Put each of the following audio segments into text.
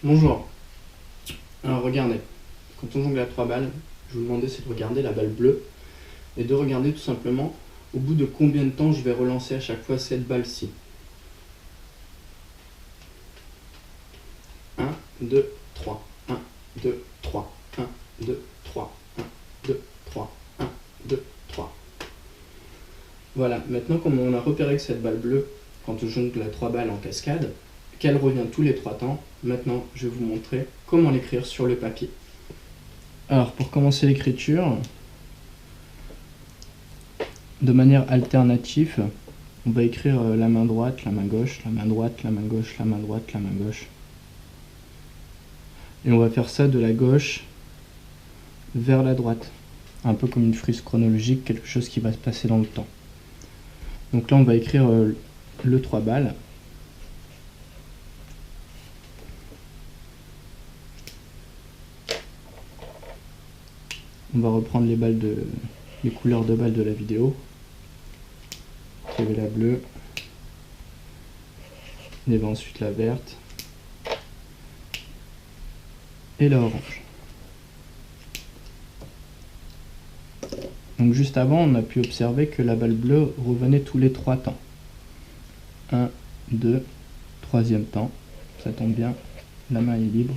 Bonjour. Alors regardez, quand on jongle à 3 balles, je vous demandais c'est de regarder la balle bleue et de regarder tout simplement au bout de combien de temps je vais relancer à chaque fois cette balle-ci. 1, 2, 3, 1, 2, 3, 1, 2, 3, 1, 2, 3, 1, 2, 3. Voilà, maintenant comme on a repéré que cette balle bleue, quand on jongle à 3 balles en cascade, qu'elle revient tous les 3 temps, maintenant je vais vous montrer comment l'écrire sur le papier. Alors pour commencer l'écriture, de manière alternative, on va écrire la main droite, la main gauche, la main droite, la main gauche, la main droite, la main gauche. Et on va faire ça de la gauche vers la droite. Un peu comme une frise chronologique, quelque chose qui va se passer dans le temps. Donc là on va écrire le 3 balles. On va reprendre les couleurs de balles de la vidéo. Il y avait la bleue. Il y avait ensuite la verte. Et la orange. Donc juste avant, on a pu observer que la balle bleue revenait tous les 3 temps. 1, 2, troisième temps. Ça tombe bien, la main est libre.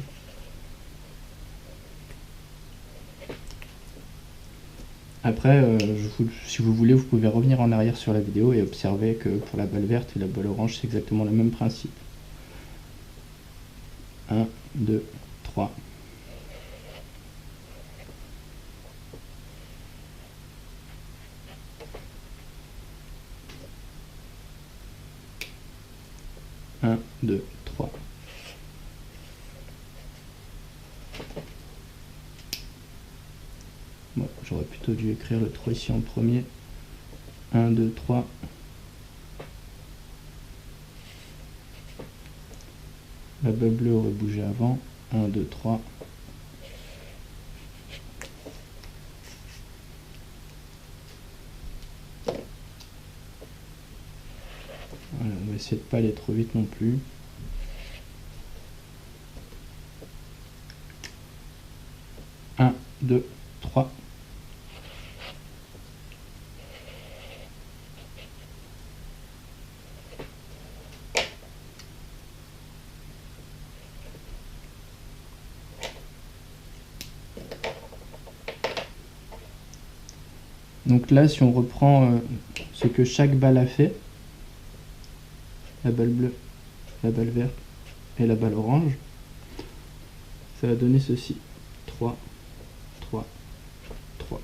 Après, si vous voulez, vous pouvez revenir en arrière sur la vidéo et observer que pour la balle verte et la balle orange, c'est exactement le même principe. 1, 2, 3. Un, 2, 3. Bon, j'aurais plutôt dû écrire le 3 ici en premier. 1, 2, 3. La balle bleue aurait bougé avant. 1, 2, 3. Voilà, on va essayer de ne pas aller trop vite non plus. Un, 2, 3. Donc là, si on reprend ce que chaque balle a fait, la balle bleue, la balle verte et la balle orange, ça va donner ceci. 3, 3, 3.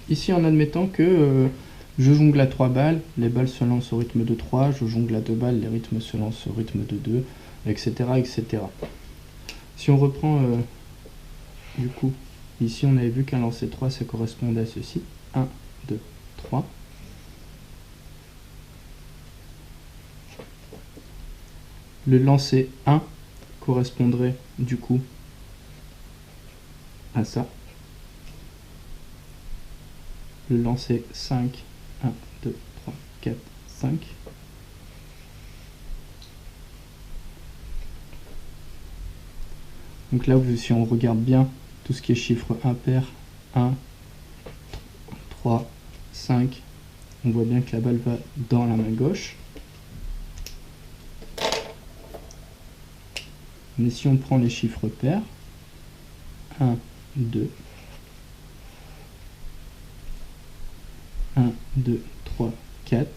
Ici, en admettant que je jongle à 3 balles, les balles se lancent au rythme de 3, je jongle à 2 balles, les rythmes se lancent au rythme de 2, etc. etc. Si on reprend, du coup, ici on avait vu qu'un lancer 3, ça correspondait à ceci. 1, 2, 3. Le lancer 1 correspondrait du coup à ça. Le lancer 5, 1, 2, 3, 4, 5. Donc là, si on regarde bien tout ce qui est chiffre impair, 1, 3, 5, on voit bien que la balle va dans la main gauche. Mais si on prend les chiffres pairs, 1, 2, 1, 2, 3, 4,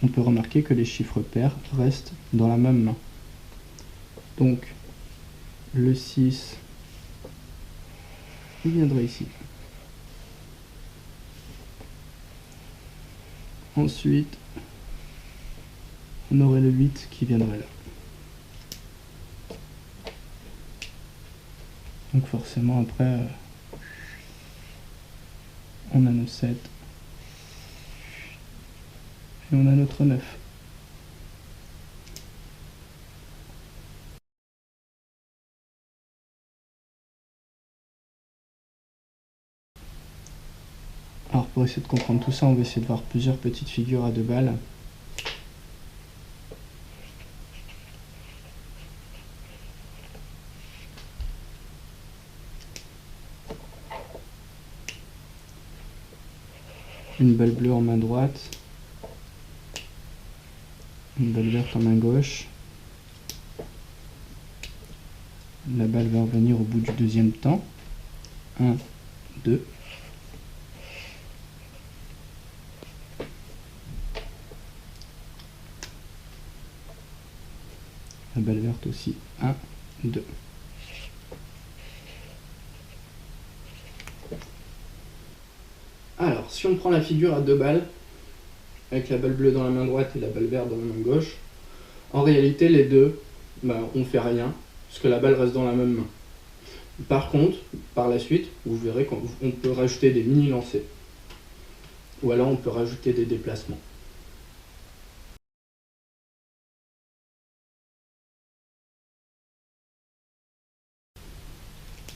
on peut remarquer que les chiffres pairs restent dans la même main. Donc, le 6, il viendrait ici. Ensuite, on aurait le 8 qui viendrait là. Donc forcément, après, on a nos 7. Et on a notre 9. Alors pour essayer de comprendre tout ça, on va essayer de voir plusieurs petites figures à 2 balles. Une balle bleue en main droite, une balle verte en main gauche. La balle va revenir au bout du deuxième temps. 1, 2. La balle verte aussi. 1, 2. Alors, si on prend la figure à 2 balles, avec la balle bleue dans la main droite et la balle verte dans la main gauche, en réalité, les deux, on fait rien, parce que la balle reste dans la même main. Par contre, par la suite, vous verrez qu'on peut rajouter des mini-lancers. Ou alors on peut rajouter des déplacements.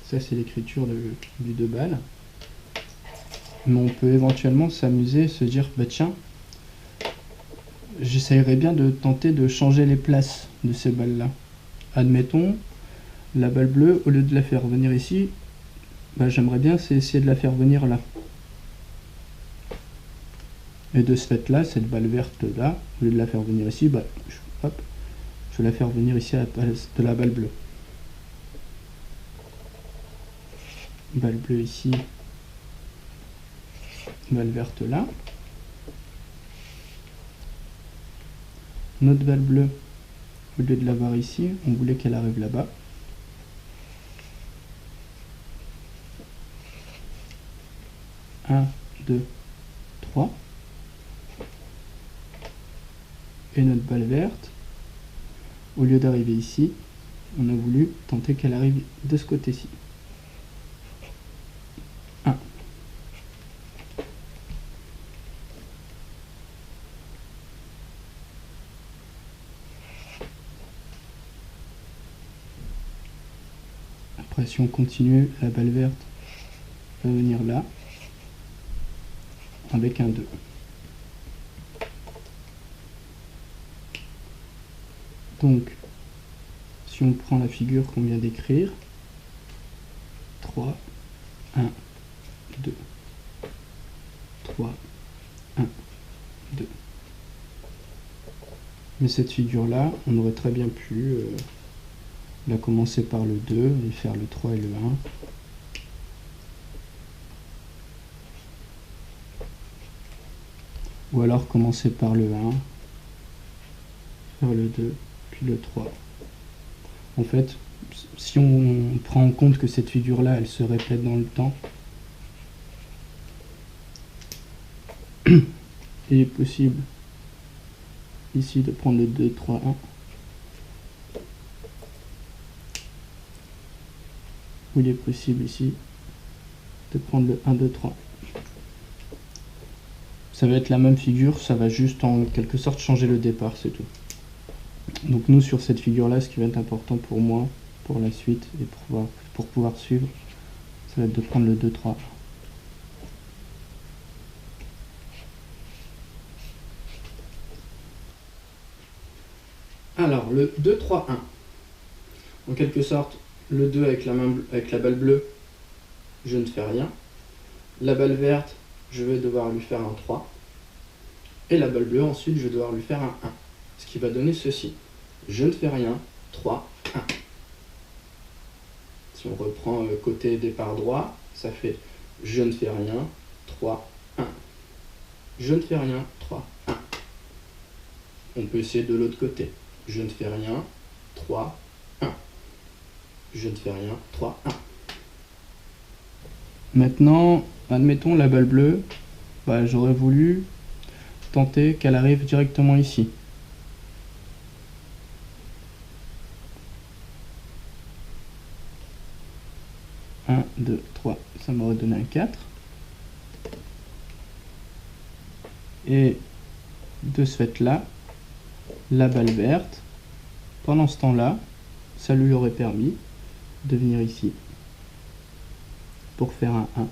Ça, c'est l'écriture du 2 balles. Mais on peut éventuellement s'amuser, se dire, bah tiens, j'essayerais bien de tenter de changer les places de ces balles-là. Admettons, la balle bleue, au lieu de la faire venir ici, j'aimerais bien essayer de la faire venir là. Et de ce fait-là, cette balle verte là, au lieu de la faire venir ici, je vais la faire venir ici à la place de la balle bleue. Balle bleue ici, balle verte là. Notre balle bleue, au lieu de l'avoir ici, on voulait qu'elle arrive là-bas. Un, 2, 3. Et notre balle verte, au lieu d'arriver ici, on a voulu tenter qu'elle arrive de ce côté-ci. 1. Après, si on continue, la balle verte va venir là, avec un 2. Donc, si on prend la figure qu'on vient d'écrire, 3, 1, 2, 3, 1, 2. Mais cette figure-là, on aurait très bien pu la commencer par le 2 et faire le 3 et le 1. Ou alors commencer par le 1, faire le 2, puis le 3. En fait, si on prend en compte que cette figure-là, elle se répète dans le temps, il est possible ici de prendre le 2, 3, 1. Ou il est possible ici de prendre le 1, 2, 3. Ça va être la même figure, ça va juste en quelque sorte changer le départ, c'est tout. Donc nous, sur cette figure-là, ce qui va être important pour moi, pour la suite, et pour pouvoir suivre, ça va être de prendre le 2, 3. Alors, le 2, 3, 1. En quelque sorte, le 2 avec la balle bleue, je ne fais rien. La balle verte, je vais devoir lui faire un 3. Et la balle bleue, ensuite, je vais devoir lui faire un 1. Ce qui va donner ceci. Je ne fais rien, 3, 1. Si on reprend côté départ droit, ça fait je ne fais rien, 3, 1. Je ne fais rien, 3, 1. On peut essayer de l'autre côté. Je ne fais rien, 3, 1. Je ne fais rien, 3, 1. Maintenant, admettons la balle bleue, j'aurais voulu tenter qu'elle arrive directement ici. Un, 2, 3, ça m'aurait donné un 4. Et de ce fait-là, la balle verte, pendant ce temps-là, ça lui aurait permis de venir ici pour faire un 1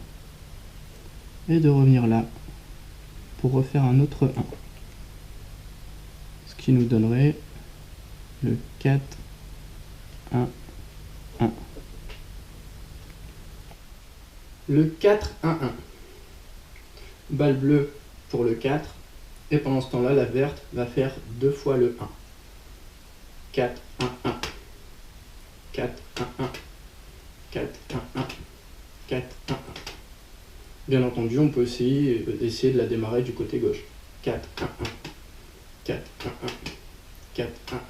et de revenir là pour refaire un autre 1. Ce qui nous donnerait le 4, 1, 1. Le 4, 1, 1. Balle bleue pour le 4. Et pendant ce temps-là, la verte va faire 2 fois le 1. 4, 1, 1. 4, 1, 1. 4, 1, 1. 4, 1, 1. Bien entendu, on peut essayer de la démarrer du côté gauche. 4, 1, 1. 4, 1, 1. 4, 1, 1.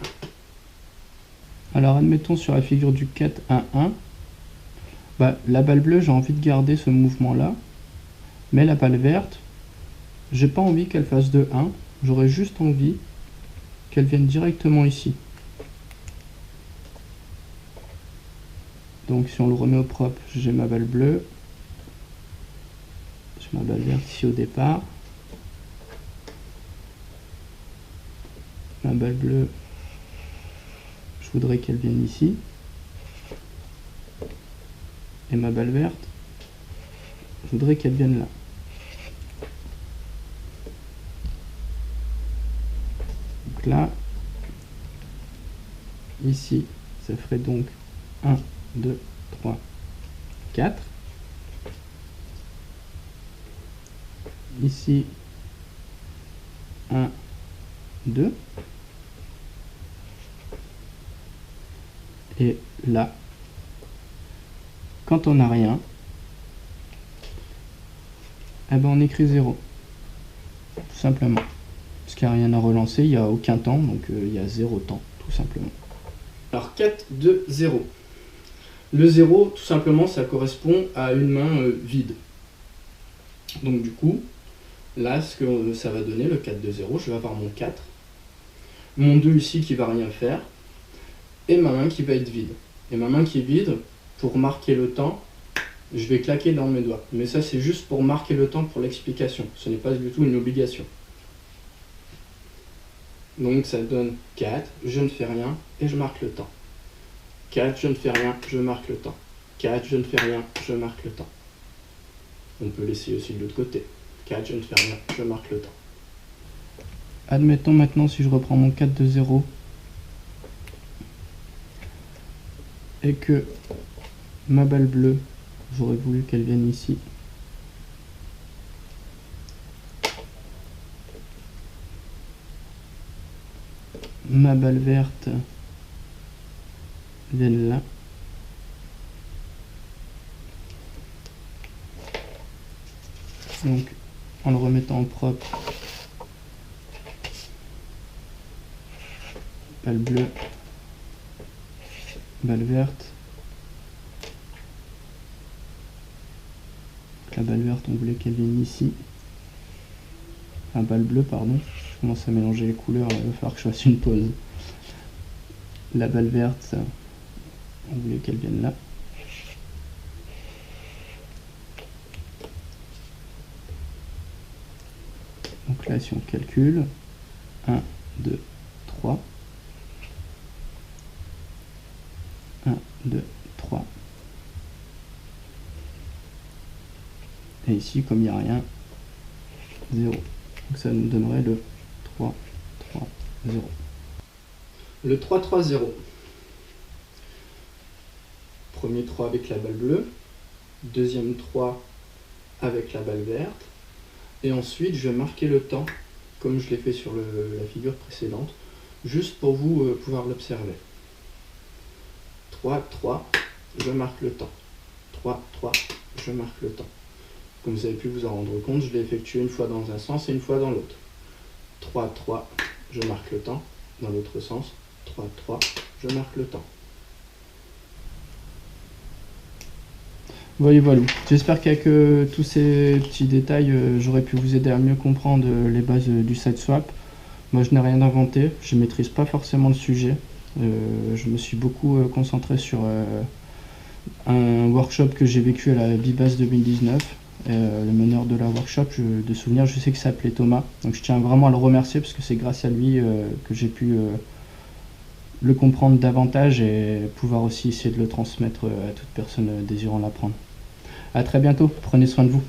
Alors admettons sur la figure du 4, 1, 1. La balle bleue, j'ai envie de garder ce mouvement-là. Mais la balle verte, j'ai pas envie qu'elle fasse de 1. J'aurais juste envie qu'elle vienne directement ici. Donc si on le remet au propre, j'ai ma balle bleue. J'ai ma balle verte ici au départ. Ma balle bleue, je voudrais qu'elle vienne ici. Et ma balle verte, je voudrais qu'elle vienne là. Donc là, ici, ça ferait donc 1, 2, 3, 4. Ici, 1, 2. Et là, quand on n'a rien, eh ben on écrit 0. Tout simplement. Parce qu'il n'y a rien à relancer, il n'y a aucun temps, donc il y a 0 temps, tout simplement. Alors 4, 2, 0. Le 0, tout simplement, ça correspond à une main vide. Donc du coup, là, ce que ça va donner, le 4, 2, 0, je vais avoir mon 4, mon 2 ici qui va rien faire, et ma main qui va être vide. Et ma main qui est vide, pour marquer le temps, je vais claquer dans mes doigts. Mais ça, c'est juste pour marquer le temps pour l'explication. Ce n'est pas du tout une obligation. Donc ça donne 4, je ne fais rien, et je marque le temps. 4, je ne fais rien, je marque le temps. 4, je ne fais rien, je marque le temps. On peut l'essayer aussi de l'autre côté. 4, je ne fais rien, je marque le temps. Admettons maintenant si je reprends mon 4, 2, 0, et que ma balle bleue, j'aurais voulu qu'elle vienne ici. Ma balle verte vienne là. Donc en le remettant en propre, balle bleue, balle verte. La balle verte, on voulait qu'elle vienne ici. Enfin, balle bleue, pardon. Je commence à mélanger les couleurs, il va falloir que je fasse une pause. La balle verte, on voulait qu'elle vienne là. Donc là, si on calcule, 1, 2, 3. 1, 2, 3. Et ici, comme il n'y a rien, 0. Donc ça nous donnerait le 3, 3, 0. Le 3, 3, 0. Premier 3 avec la balle bleue. Deuxième 3 avec la balle verte. Et ensuite, je vais marquer le temps, comme je l'ai fait sur la figure précédente, juste pour vous pouvoir l'observer. 3, 3, je marque le temps. 3, 3, je marque le temps. Comme vous avez pu vous en rendre compte, je l'ai effectué une fois dans un sens et une fois dans l'autre. 3, 3, je marque le temps. Dans l'autre sens, 3, 3, je marque le temps. Voilà, voilà. J'espère qu'avec tous ces petits détails, j'aurais pu vous aider à mieux comprendre les bases du side swap. Moi, je n'ai rien inventé, je ne maîtrise pas forcément le sujet. Je me suis beaucoup concentré sur un workshop que j'ai vécu à la Bibas 2019. Le meneur de la workshop, de souvenir, je sais que ça s'appelait Thomas. Donc je tiens vraiment à le remercier parce que c'est grâce à lui que j'ai pu le comprendre davantage et pouvoir aussi essayer de le transmettre à toute personne désirant l'apprendre. A très bientôt, prenez soin de vous.